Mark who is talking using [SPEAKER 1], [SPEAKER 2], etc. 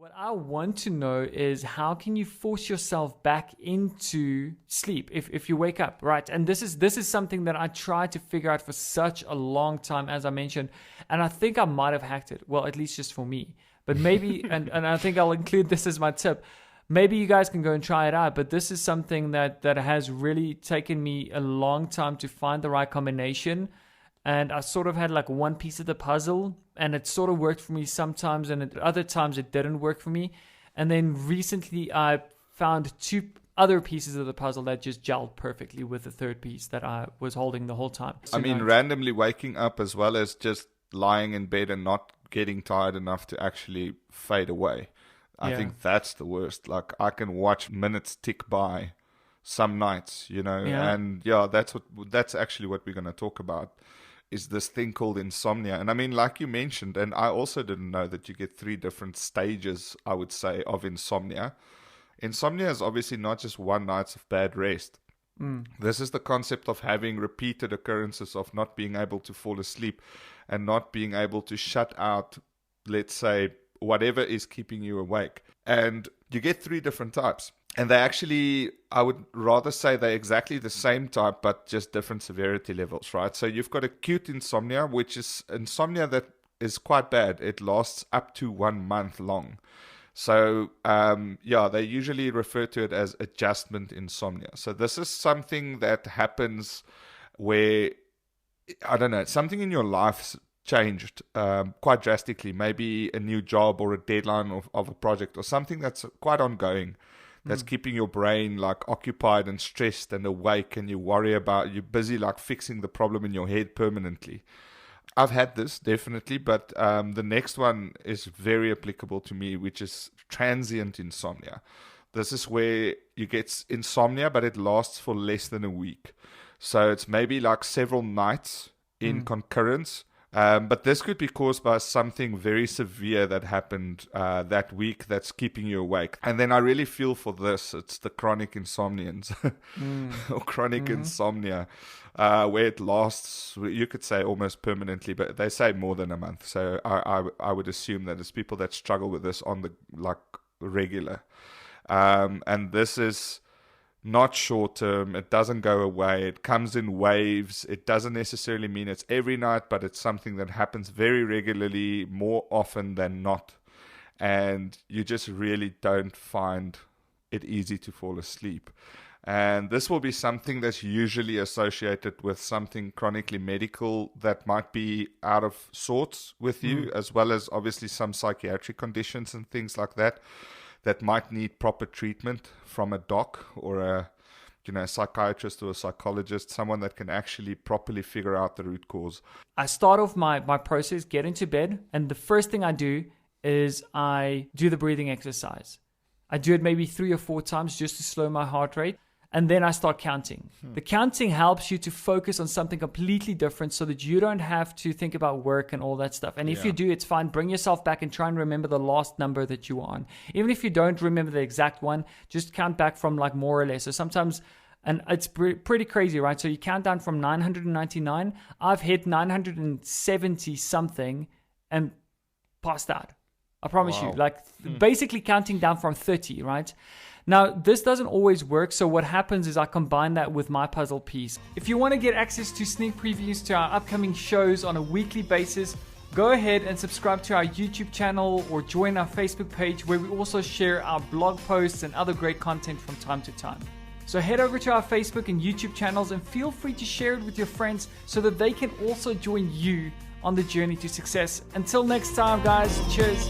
[SPEAKER 1] What I want to know is how can you force yourself back into sleep if you wake up, right? And this is something that I tried to figure out for such a long time, as I mentioned, and I think I might have hacked it. Well, at least just for me. But maybe, and I think I'll include this as my tip. Maybe you guys can go and try it out, but this is something that has really taken me a long time to find the right combination. And I sort of had like one piece of the puzzle, and it sort of worked for me sometimes, and at other times it didn't work for me. And then recently I found two other pieces of the puzzle that just gelled perfectly with the third piece that I was holding the whole time.
[SPEAKER 2] I mean, randomly waking up as well as just lying in bed and not getting tired enough to actually fade away. I think that's the worst. Like, I can watch minutes tick by some nights, and that's actually what we're going to talk about, is this thing called insomnia. And I mean, like you mentioned, and I also didn't know that you get 3 different stages, I would say, of insomnia. Insomnia is obviously not just one night of bad rest. This is the concept of having repeated occurrences of not being able to fall asleep and not being able to shut out, let's say, whatever is keeping you awake. And you get 3 different types. And they actually, I would rather say they're exactly the same type, but just different severity levels, right? So you've got acute insomnia, which is insomnia that is quite bad. It lasts up to 1 month long. So, they usually refer to it as adjustment insomnia. So this is something that happens where, I don't know, something in your life changed quite drastically. Maybe a new job or a deadline of a project or something that's quite ongoing. That's keeping your brain like occupied and stressed and awake, and you're busy like fixing the problem in your head permanently. I've had this definitely, but the next one is very applicable to me, which is transient insomnia. This is where you get insomnia, but it lasts for less than a week. So it's maybe like several nights in concurrence. But this could be caused by something very severe that happened that week that's keeping you awake. And then I really feel for this. It's the chronic insomnians or chronic insomnia, where it lasts, you could say almost permanently, but they say more than a month. So I would assume that it's people that struggle with this on the regular. And this is not short term. It doesn't go away. It comes in waves. It doesn't necessarily mean it's every night, but it's something that happens very regularly, more often than not. And you just really don't find it easy to fall asleep. And this will be something that's usually associated with something chronically medical that might be out of sorts with you, as well as obviously some psychiatric conditions and things like that might need proper treatment from a doc or a psychiatrist or a psychologist, someone that can actually properly figure out the root cause.
[SPEAKER 1] I start off my process, get into bed, and the first thing I do is I do the breathing exercise. I do it maybe 3 or 4 times just to slow my heart rate. And then I start counting. The counting helps you to focus on something completely different so that you don't have to think about work and all that stuff. And if you do, it's fine. Bring yourself back and try and remember the last number that you were on. Even if you don't remember the exact one, just count back from like more or less. So sometimes, and it's pretty crazy, right? So you count down from 999. I've hit 970 something and passed out. I promise you. Like basically counting down from 30, right? Now, this doesn't always work, so what happens is I combine that with my puzzle piece. If you want to get access to sneak previews to our upcoming shows on a weekly basis, go ahead and subscribe to our YouTube channel or join our Facebook page, where we also share our blog posts and other great content from time to time. So head over to our Facebook and YouTube channels and feel free to share it with your friends so that they can also join you on the journey to success. Until next time, guys, cheers.